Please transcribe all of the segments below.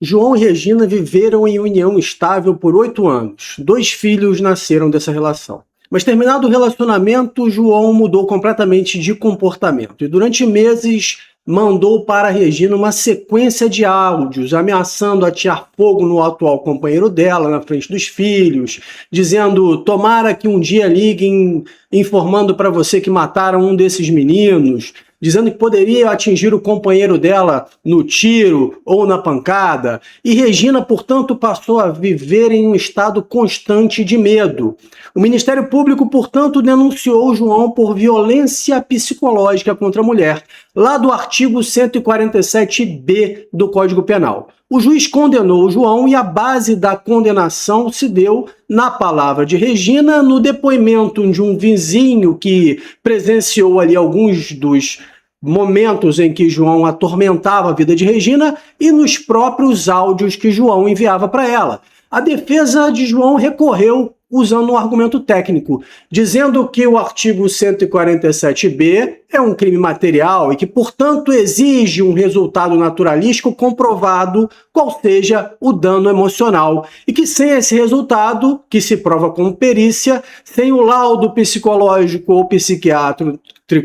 João e Regina viveram em união estável por 8 anos. 2 filhos nasceram dessa relação. Mas terminado o relacionamento, João mudou completamente de comportamento e durante meses mandou para Regina uma sequência de áudios ameaçando atear fogo no atual companheiro dela na frente dos filhos, dizendo: tomara que um dia liguem informando para você que mataram um desses meninos, dizendo que poderia atingir o companheiro dela no tiro ou na pancada. E Regina, portanto, passou a viver em um estado constante de medo. O Ministério Público, portanto, denunciou João por violência psicológica contra a mulher, lá do artigo 147b do Código Penal. O juiz condenou João e a base da condenação se deu na palavra de Regina, no depoimento de um vizinho que presenciou ali alguns dos momentos em que João atormentava a vida de Regina e nos próprios áudios que João enviava para ela. A defesa de João recorreu usando um argumento técnico, dizendo que o artigo 147b é um crime material e que, portanto, exige um resultado naturalístico comprovado, qual seja o dano emocional, e que sem esse resultado, que se prova com perícia, sem o laudo psicológico ou psiquiátrico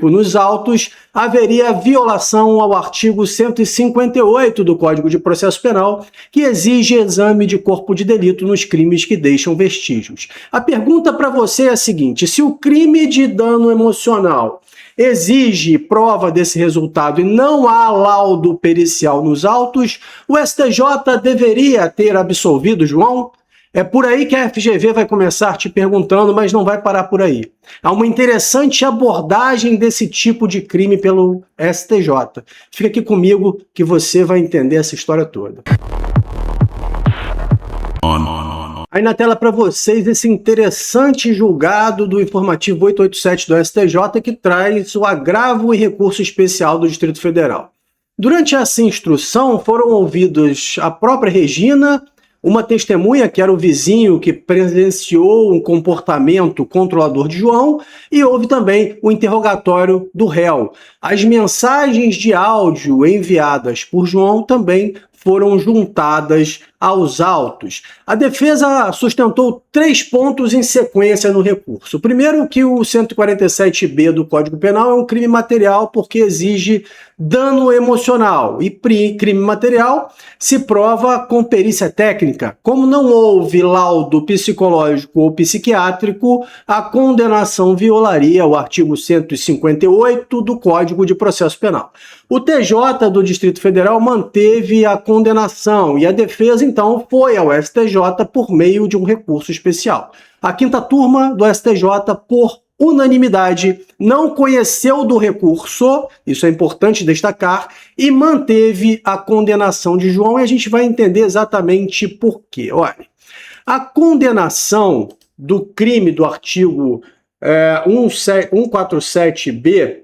nos autos, haveria violação ao artigo 158 do Código de Processo Penal, que exige exame de corpo de delito nos crimes que deixam vestígios. A pergunta para você é a seguinte: se o crime de dano emocional exige prova desse resultado e não há laudo pericial nos autos, o STJ deveria ter absolvido João? É por aí que a FGV vai começar te perguntando, mas não vai parar por aí. Há uma interessante abordagem desse tipo de crime pelo STJ. Fica aqui comigo que você vai entender essa história toda. Aí na tela para vocês esse interessante julgado do informativo 887 do STJ que traz o agravo e recurso especial do Distrito Federal. Durante essa instrução foram ouvidos a própria Regina, uma testemunha que era o vizinho que presenciou um comportamento controlador de João, e houve também o interrogatório do réu. As mensagens de áudio enviadas por João também foram juntadas aos autos. A defesa sustentou 3 pontos em sequência no recurso. Primeiro, que o 147b do Código Penal é um crime material porque exige dano emocional, e crime material se prova com perícia técnica. Como não houve laudo psicológico ou psiquiátrico, a condenação violaria o artigo 158 do Código de Processo Penal. O TJ do Distrito Federal manteve a condenação e a defesa, então, foi ao STJ por meio de um recurso especial. A 5ª turma do STJ, por unanimidade, não conheceu do recurso, isso é importante destacar, e manteve a condenação de João, e a gente vai entender exatamente por quê. Olha, a condenação do crime do artigo 147b,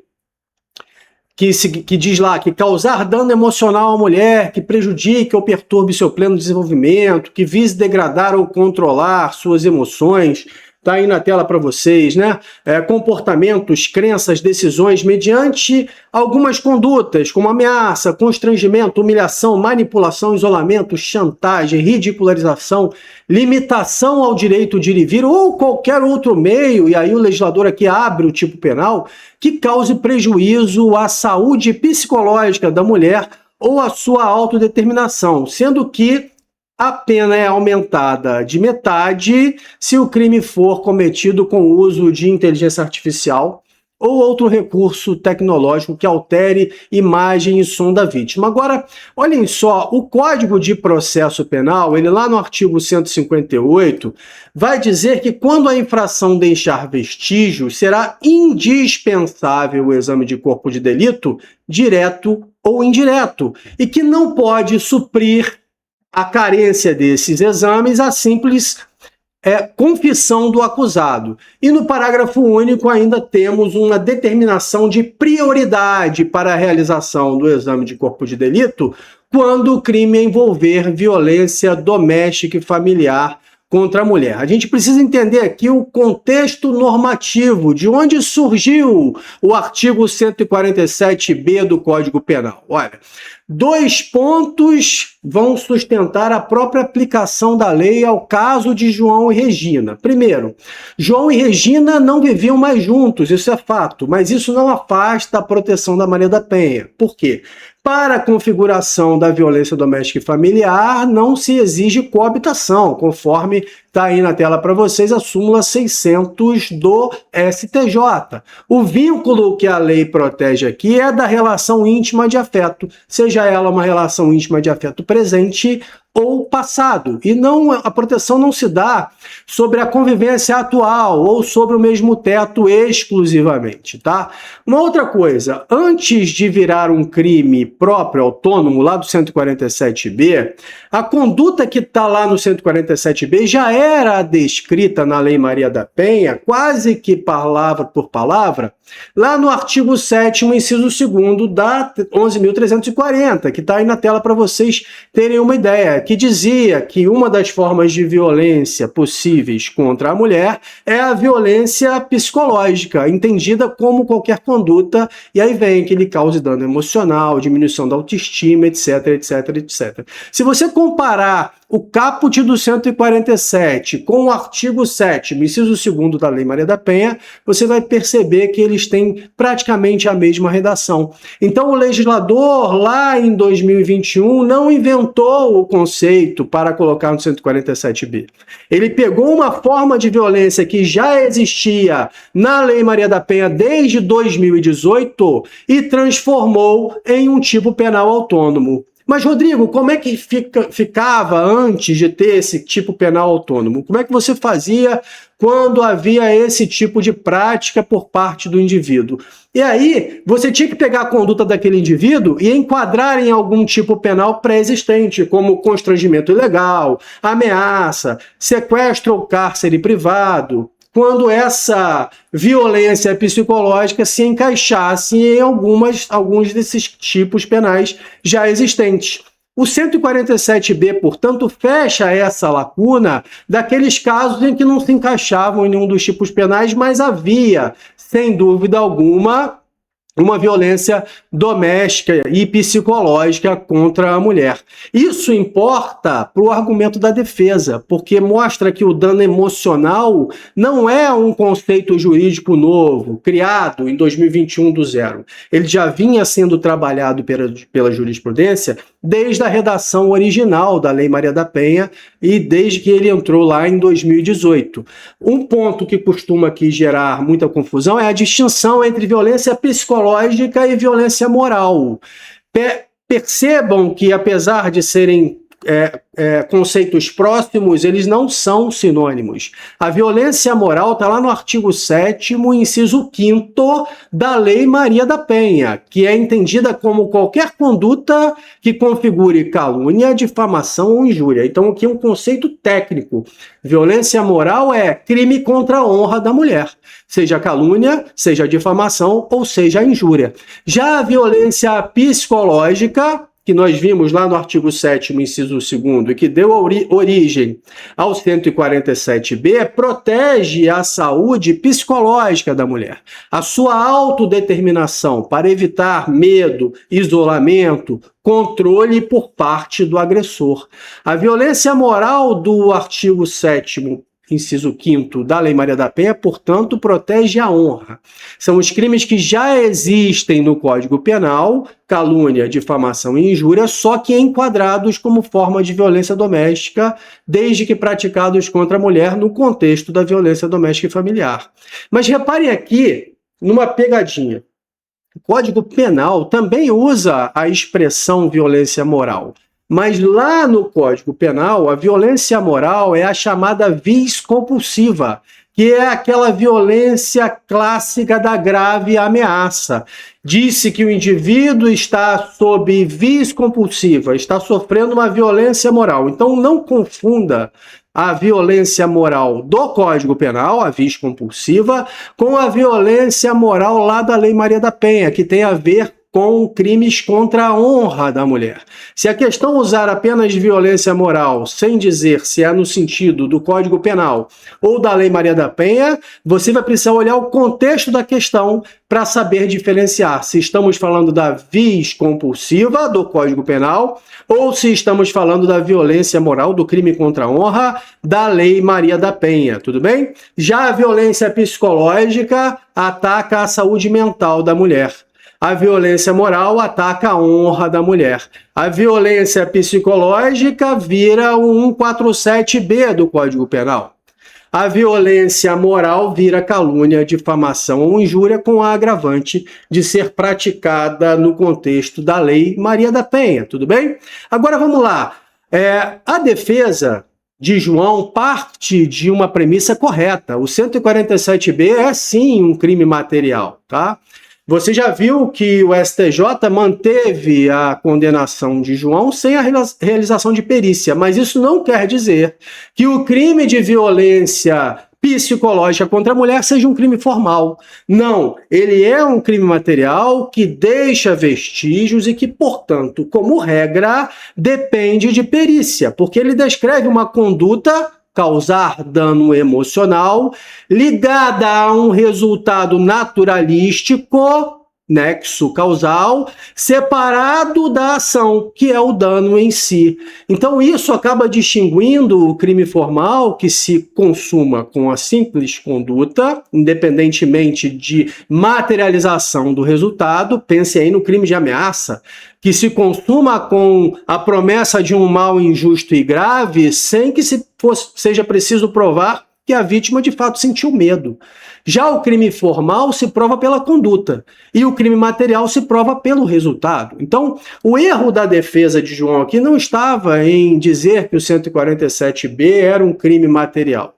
que diz lá que causar dano emocional à mulher, que prejudique ou perturbe seu pleno desenvolvimento, que vise degradar ou controlar suas emoções, tá aí na tela para vocês, né? Comportamentos, crenças, decisões mediante algumas condutas, como ameaça, constrangimento, humilhação, manipulação, isolamento, chantagem, ridicularização, limitação ao direito de ir e vir ou qualquer outro meio, e aí o legislador aqui abre o tipo penal, que cause prejuízo à saúde psicológica da mulher ou à sua autodeterminação, sendo que a pena é aumentada de metade se o crime for cometido com o uso de inteligência artificial ou outro recurso tecnológico que altere imagem e som da vítima. Agora, olhem só, o Código de Processo Penal, ele lá no artigo 158, vai dizer que quando a infração deixar vestígios, será indispensável o exame de corpo de delito, direto ou indireto, e que não pode suprir a carência desses exames a simples confissão do acusado. E no parágrafo único ainda temos uma determinação de prioridade para a realização do exame de corpo de delito quando o crime envolver violência doméstica e familiar contra a mulher. A gente precisa entender aqui o contexto normativo, de onde surgiu o artigo 147b do Código Penal. Olha, 2 pontos vão sustentar a própria aplicação da lei ao caso de João e Regina. Primeiro, João e Regina não viviam mais juntos, isso é fato, mas isso não afasta a proteção da Maria da Penha. Por quê? Para a configuração da violência doméstica e familiar, não se exige coabitação, conforme está aí na tela para vocês a súmula 600 do STJ. O vínculo que a lei protege aqui é da relação íntima de afeto, seja ela uma relação íntima de afeto presente ou passado. E não, a proteção não se dá sobre a convivência atual ou sobre o mesmo teto exclusivamente, tá? Uma outra coisa, antes de virar um crime próprio, autônomo, lá do 147b, a conduta que está lá no 147b já era descrita na Lei Maria da Penha, quase que palavra por palavra, lá no artigo 7º, inciso 2º da 11.340, que está aí na tela para vocês terem uma ideia, que dizia que uma das formas de violência possíveis contra a mulher é a violência psicológica, entendida como qualquer conduta, e aí vem que ele cause dano emocional, diminuição da autoestima, etc, etc, etc. Se você comparar o caput do 147 com o artigo 7º, inciso 2º da Lei Maria da Penha, você vai perceber que eles têm praticamente a mesma redação. Então o legislador, lá em 2021, não inventou o conceito para colocar no 147b. Ele pegou uma forma de violência que já existia na Lei Maria da Penha desde 2018 e transformou em um tipo penal autônomo. Mas, Rodrigo, como é que ficava antes de ter esse tipo penal autônomo? Como é que você fazia quando havia esse tipo de prática por parte do indivíduo? E aí, você tinha que pegar a conduta daquele indivíduo e enquadrar em algum tipo penal pré-existente, como constrangimento ilegal, ameaça, sequestro ou cárcere privado, quando essa violência psicológica se encaixasse em alguns desses tipos penais já existentes. O 147b, portanto, fecha essa lacuna daqueles casos em que não se encaixavam em nenhum dos tipos penais, mas havia, sem dúvida alguma, uma violência doméstica e psicológica contra a mulher. Isso importa para o argumento da defesa, porque mostra que o dano emocional não é um conceito jurídico novo, criado em 2021 do zero. Ele já vinha sendo trabalhado pela jurisprudência desde a redação original da Lei Maria da Penha e desde que ele entrou lá em 2018. Um ponto que costuma aqui gerar muita confusão é a distinção entre violência psicológica e violência moral. Percebam que, apesar de serem conceitos próximos, eles não são sinônimos. A violência moral está lá no artigo 7º, inciso 5º da Lei Maria da Penha, que é entendida como qualquer conduta que configure calúnia, difamação ou injúria. Então, aqui é um conceito técnico. Violência moral é crime contra a honra da mulher, seja calúnia, seja difamação ou seja injúria. Já a violência psicológica, que nós vimos lá no artigo 7º, inciso 2º, e que deu origem ao 147b, protege a saúde psicológica da mulher, a sua autodeterminação para evitar medo, isolamento, controle por parte do agressor. A violência moral do artigo 7º, inciso 5º da Lei Maria da Penha, portanto, protege a honra. São os crimes que já existem no Código Penal, calúnia, difamação e injúria, só que enquadrados como forma de violência doméstica, desde que praticados contra a mulher no contexto da violência doméstica e familiar. Mas reparem aqui numa pegadinha. O Código Penal também usa a expressão violência moral. Mas lá no Código Penal, a violência moral é a chamada vis compulsiva, que é aquela violência clássica da grave ameaça. Disse que o indivíduo está sob vis compulsiva, está sofrendo uma violência moral. Então não confunda a violência moral do Código Penal, a vis compulsiva, com a violência moral lá da Lei Maria da Penha, que tem a ver com crimes contra a honra da mulher. Se a questão usar apenas violência moral, sem dizer se é no sentido do Código Penal ou da Lei Maria da Penha, você vai precisar olhar o contexto da questão para saber diferenciar se estamos falando da vis compulsiva do Código Penal ou se estamos falando da violência moral, do crime contra a honra da Lei Maria da Penha, tudo bem? Já a violência psicológica ataca a saúde mental da mulher. A violência moral ataca a honra da mulher. A violência psicológica vira o 147B do Código Penal. A violência moral vira calúnia, difamação ou injúria com a agravante de ser praticada no contexto da Lei Maria da Penha, tudo bem? Agora vamos lá. A defesa de João parte de uma premissa correta. O 147B é sim um crime material, tá? Você já viu que o STJ manteve a condenação de João sem a realização de perícia, mas isso não quer dizer que o crime de violência psicológica contra a mulher seja um crime formal. Não, ele é um crime material que deixa vestígios e que, portanto, como regra, depende de perícia, porque ele descreve uma conduta causar dano emocional, ligada a um resultado naturalístico, nexo causal, separado da ação, que é o dano em si. Então isso acaba distinguindo o crime formal, que se consuma com a simples conduta, independentemente de materialização do resultado. Pense aí no crime de ameaça, que se consuma com a promessa de um mal injusto e grave, sem que seja preciso provar que a vítima de fato sentiu medo. Já o crime formal se prova pela conduta e o crime material se prova pelo resultado. Então, o erro da defesa de João aqui não estava em dizer que o 147B era um crime material.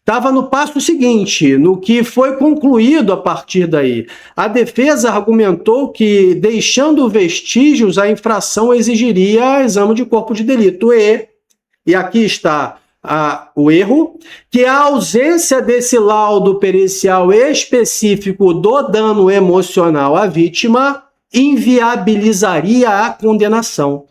Estava no passo seguinte, no que foi concluído a partir daí. A defesa argumentou que, deixando vestígios, a infração exigiria exame de corpo de delito. E aqui está o erro, que a ausência desse laudo pericial específico do dano emocional à vítima inviabilizaria a condenação.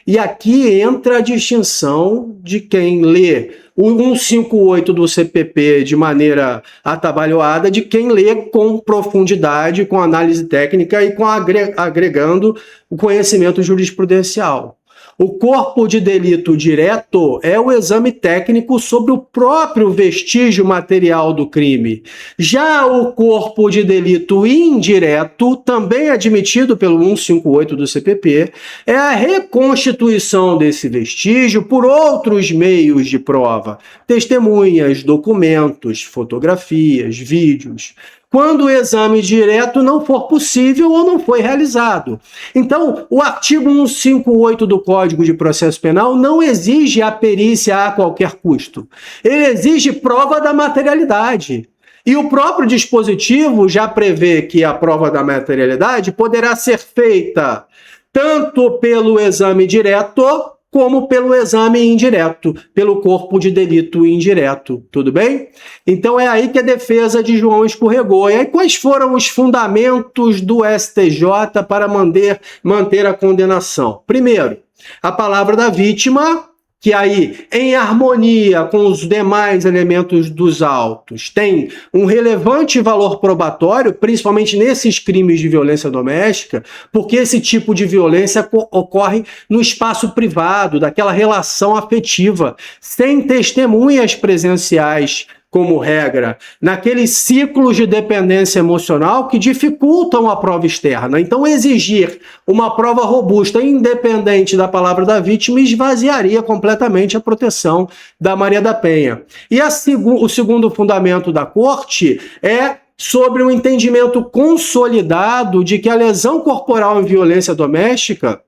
E aqui entra a distinção de quem lê o 158 do CPP de maneira atabalhoada, de quem lê com profundidade, com análise técnica e com agregando o conhecimento jurisprudencial. O corpo de delito direto é o exame técnico sobre o próprio vestígio material do crime. Já o corpo de delito indireto, também admitido pelo 158 do CPP, é a reconstituição desse vestígio por outros meios de prova, testemunhas, documentos, fotografias, vídeos, quando o exame direto não for possível ou não foi realizado. Então, o artigo 158 do Código de Processo Penal não exige a perícia a qualquer custo. Ele exige prova da materialidade. E o próprio dispositivo já prevê que a prova da materialidade poderá ser feita tanto pelo exame direto como pelo exame indireto, pelo corpo de delito indireto, tudo bem? Então é aí que a defesa de João escorregou. E aí quais foram os fundamentos do STJ para manter a condenação? Primeiro, a palavra da vítima, que aí, em harmonia com os demais elementos dos autos, tem um relevante valor probatório, principalmente nesses crimes de violência doméstica, porque esse tipo de violência ocorre no espaço privado, daquela relação afetiva, sem testemunhas presenciais, como regra, naqueles ciclos de dependência emocional que dificultam a prova externa. Então, exigir uma prova robusta, independente da palavra da vítima, esvaziaria completamente a proteção da Maria da Penha. E o segundo fundamento da Corte é sobre o entendimento consolidado de que a lesão corporal em violência doméstica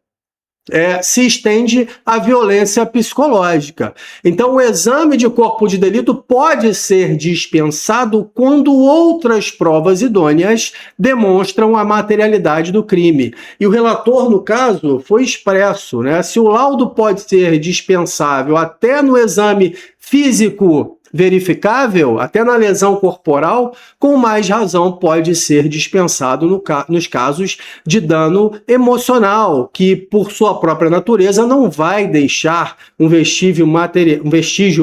se estende à violência psicológica. Então, o exame de corpo de delito pode ser dispensado quando outras provas idôneas demonstram a materialidade do crime. E o relator, no caso, foi expresso, né? Se o laudo pode ser dispensável até no exame físico verificável, até na lesão corporal, com mais razão pode ser dispensado nos casos de dano emocional, que por sua própria natureza não vai deixar um vestígio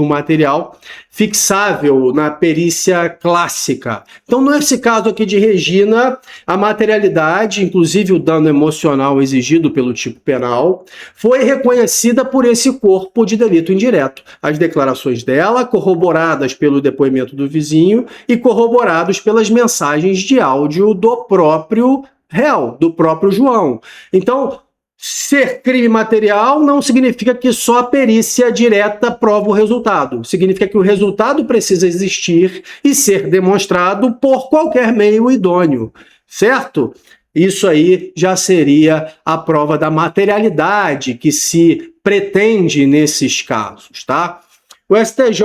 material fixável na perícia clássica. Então, nesse caso aqui de Regina, a materialidade, inclusive o dano emocional exigido pelo tipo penal, foi reconhecida por esse corpo de delito indireto. As declarações dela, corroboradas pelo depoimento do vizinho e corroborados pelas mensagens de áudio do próprio réu, do próprio João. Então, ser crime material não significa que só a perícia direta prova o resultado. Significa que o resultado precisa existir e ser demonstrado por qualquer meio idôneo, certo? Isso aí já seria a prova da materialidade que se pretende nesses casos, tá? O STJ,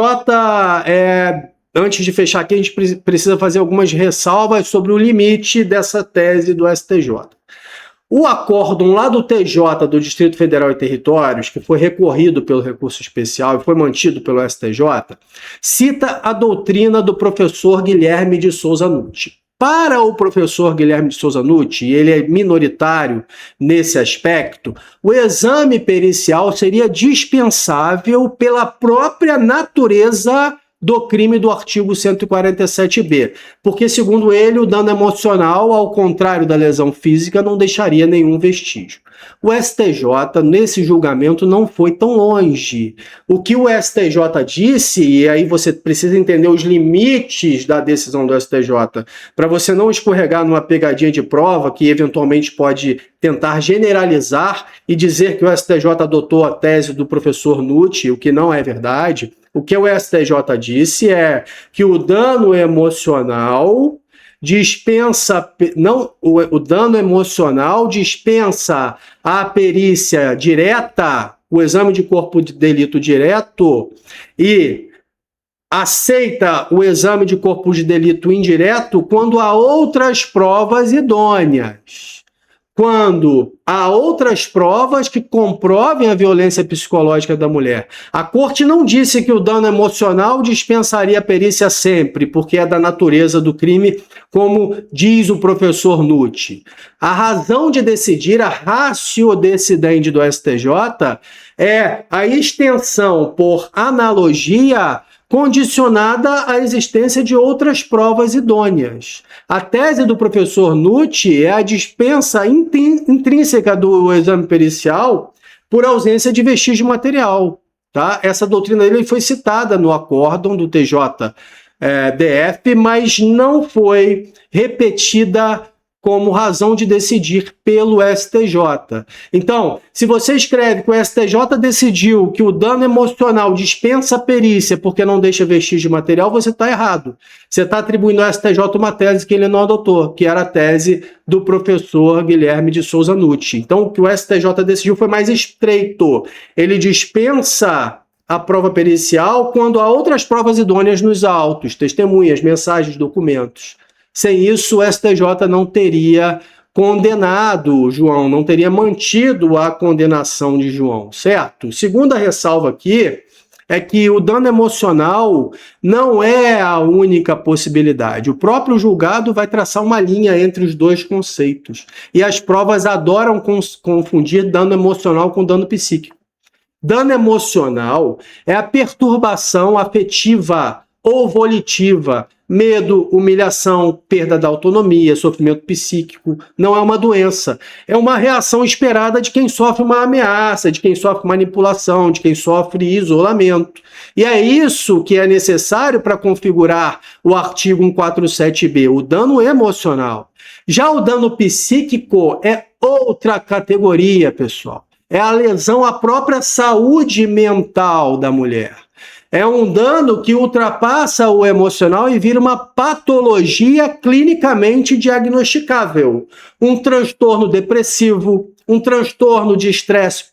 antes de fechar aqui, a gente precisa fazer algumas ressalvas sobre o limite dessa tese do STJ. O acórdão lá do TJ, do Distrito Federal e Territórios, que foi recorrido pelo recurso especial e foi mantido pelo STJ, cita a doutrina do professor Guilherme de Souza Nutti. Para o professor Guilherme de Souza Nutti, e ele é minoritário nesse aspecto, o exame pericial seria dispensável pela própria natureza do crime do artigo 147b, porque, segundo ele, o dano emocional, ao contrário da lesão física, não deixaria nenhum vestígio. O STJ, nesse julgamento, não foi tão longe. O que o STJ disse, e aí você precisa entender os limites da decisão do STJ, para você não escorregar numa pegadinha de prova que eventualmente pode tentar generalizar e dizer que o STJ adotou a tese do professor Nutti, o que não é verdade. O que o STJ disse é que o dano emocional dispensa, o dano emocional dispensa a perícia direta, o exame de corpo de delito direto, e aceita o exame de corpo de delito indireto quando há outras provas idôneas. Quando há outras provas que comprovem a violência psicológica da mulher. A corte não disse que o dano emocional dispensaria a perícia sempre, porque é da natureza do crime, como diz o professor Nutti. A razão de decidir, a ratio decidendi do STJ, é a extensão por analogia condicionada à existência de outras provas idôneas. A tese do professor Nutti é a dispensa intrínseca do exame pericial por ausência de vestígio material. Tá? Essa doutrina dele foi citada no acórdão do TJ-DF, mas não foi repetida como razão de decidir pelo STJ. Então, se você escreve que o STJ decidiu que o dano emocional dispensa a perícia porque não deixa vestígio material, você está errado. Você está atribuindo ao STJ uma tese que ele não adotou, que era a tese do professor Guilherme de Souza Nutti. Então, o que o STJ decidiu foi mais estreito. Ele dispensa a prova pericial quando há outras provas idôneas nos autos, testemunhas, mensagens, documentos. Sem isso, o STJ não teria condenado João, não teria mantido a condenação de João, certo? Segunda ressalva aqui é que o dano emocional não é a única possibilidade. O próprio julgado vai traçar uma linha entre os dois conceitos. E as provas adoram confundir dano emocional com dano psíquico. Dano emocional é a perturbação afetiva ou volitiva, medo, humilhação, perda da autonomia, sofrimento psíquico. Não é uma doença. É uma reação esperada de quem sofre uma ameaça, de quem sofre manipulação, de quem sofre isolamento. E é isso que é necessário para configurar o artigo 147b, o dano emocional. Já o dano psíquico é outra categoria, pessoal. É a lesão à própria saúde mental da mulher. É um dano que ultrapassa o emocional e vira uma patologia clinicamente diagnosticável. Um transtorno depressivo, um transtorno de estresse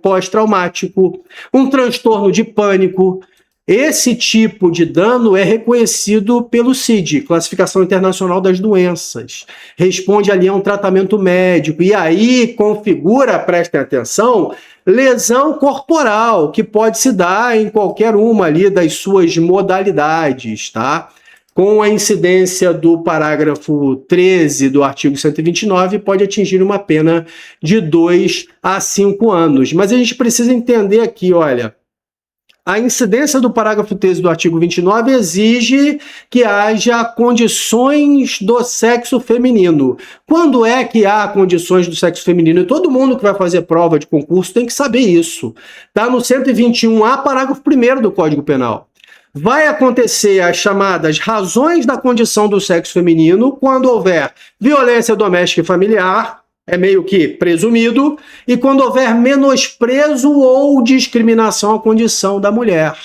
pós-traumático, um transtorno de pânico. Esse tipo de dano é reconhecido pelo CID, Classificação Internacional das Doenças. Responde ali a um tratamento médico. E aí configura, prestem atenção, lesão corporal, que pode se dar em qualquer uma ali das suas modalidades, tá? Com a incidência do parágrafo 13 do artigo 129, pode atingir uma pena de 2 a 5 anos. Mas a gente precisa entender aqui, olha, a incidência do parágrafo 13 do artigo 29 exige que haja condições do sexo feminino. Quando é que há condições do sexo feminino? E todo mundo que vai fazer prova de concurso tem que saber isso. Está no 121A, parágrafo 1º do Código Penal. Vai acontecer as chamadas razões da condição do sexo feminino quando houver violência doméstica e familiar, é meio que presumido, e quando houver menosprezo ou discriminação à condição da mulher,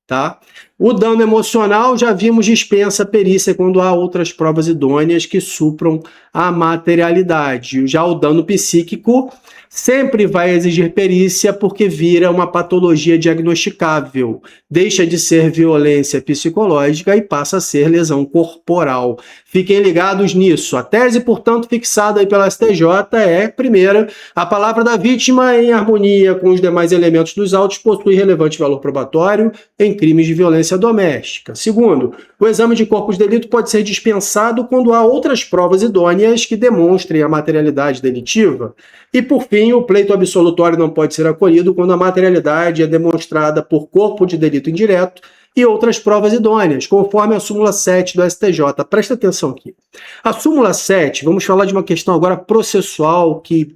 tá? O dano emocional, já vimos, dispensa perícia quando há outras provas idôneas que supram a materialidade. Já o dano psíquico sempre vai exigir perícia porque vira uma patologia diagnosticável. Deixa de ser violência psicológica e passa a ser lesão corporal. Fiquem ligados nisso. A tese, portanto, fixada aí pela STJ é, primeira, a palavra da vítima em harmonia com os demais elementos dos autos possui relevante valor probatório em crimes de violência doméstica. Segundo, o exame de corpo de delito pode ser dispensado quando há outras provas idôneas que demonstrem a materialidade delitiva. E, por fim, o pleito absolutório não pode ser acolhido quando a materialidade é demonstrada por corpo de delito indireto e outras provas idôneas, conforme a súmula 7 do STJ. Presta atenção aqui. A súmula 7, vamos falar de uma questão agora processual que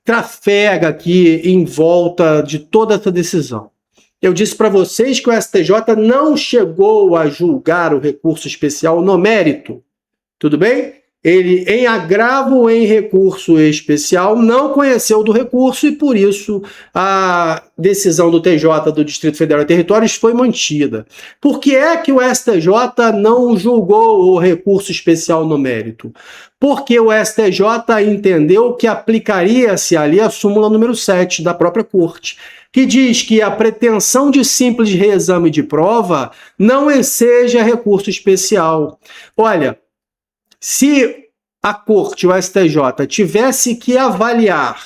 trafega aqui em volta de toda essa decisão. Eu disse para vocês que o STJ não chegou a julgar o recurso especial no mérito. Tudo bem? Ele, em agravo ou em recurso especial, não conheceu do recurso e, por isso, a decisão do TJ do Distrito Federal e Territórios foi mantida. Por que é que o STJ não julgou o recurso especial no mérito? Porque o STJ entendeu que aplicaria-se ali a súmula número 7 da própria Corte, que diz que a pretensão de simples reexame de prova não enseja recurso especial. Olha, se a Corte, o STJ, tivesse que avaliar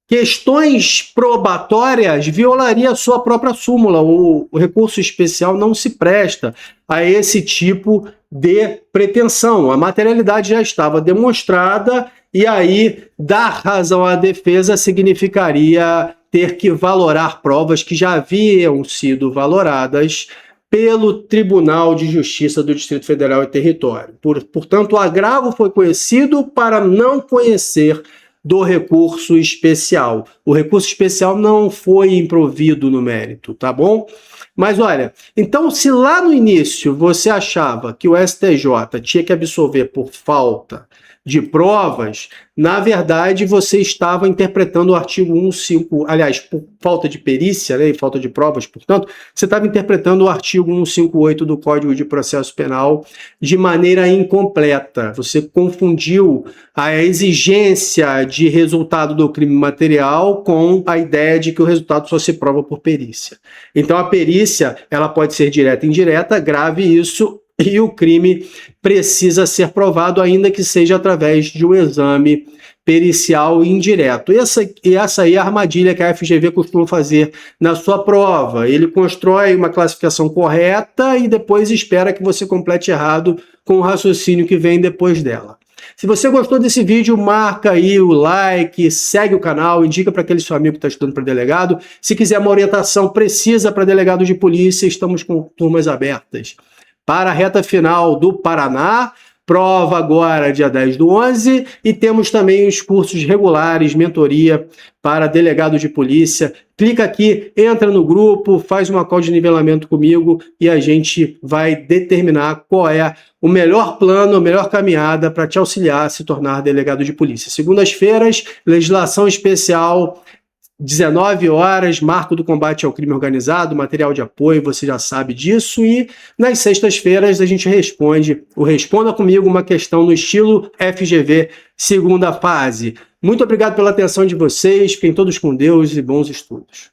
questões probatórias, violaria a sua própria súmula. O recurso especial não se presta a esse tipo de pretensão. A materialidade já estava demonstrada e aí dar razão à defesa significaria ter que valorar provas que já haviam sido valoradas pelo Tribunal de Justiça do Distrito Federal e Território. Portanto, o agravo foi conhecido para não conhecer do recurso especial. O recurso especial não foi improvido no mérito, tá bom? Mas olha, então se lá no início você achava que o STJ tinha que absolver por falta de provas, na verdade você estava interpretando o artigo 150, aliás, por falta de perícia, né, e falta de provas, portanto, você estava interpretando o artigo 158 do Código de Processo Penal de maneira incompleta. Você confundiu a exigência de resultado do crime material com a ideia de que o resultado só se prova por perícia. Então a perícia, ela pode ser direta e indireta, grave isso, e o crime precisa ser provado, ainda que seja através de um exame pericial indireto. Essa aí é a armadilha que a FGV costuma fazer na sua prova. Ele constrói uma classificação correta e depois espera que você complete errado com o raciocínio que vem depois dela. Se você gostou desse vídeo, marca aí o like, segue o canal, indica para aquele seu amigo que está estudando para delegado. Se quiser uma orientação precisa para delegado de polícia, estamos com turmas abertas. Para a reta final do Paraná, prova agora dia 10/11, e temos também os cursos regulares, mentoria para delegado de polícia. Clica aqui, entra no grupo, faz uma call de nivelamento comigo e a gente vai determinar qual é o melhor plano, a melhor caminhada para te auxiliar a se tornar delegado de polícia. Segundas-feiras, legislação especial, 19 horas, marco do combate ao crime organizado, material de apoio, você já sabe disso. E nas sextas-feiras a gente responde o Responda Comigo, uma questão no estilo FGV, segunda fase. Muito obrigado pela atenção de vocês, fiquem todos com Deus e bons estudos.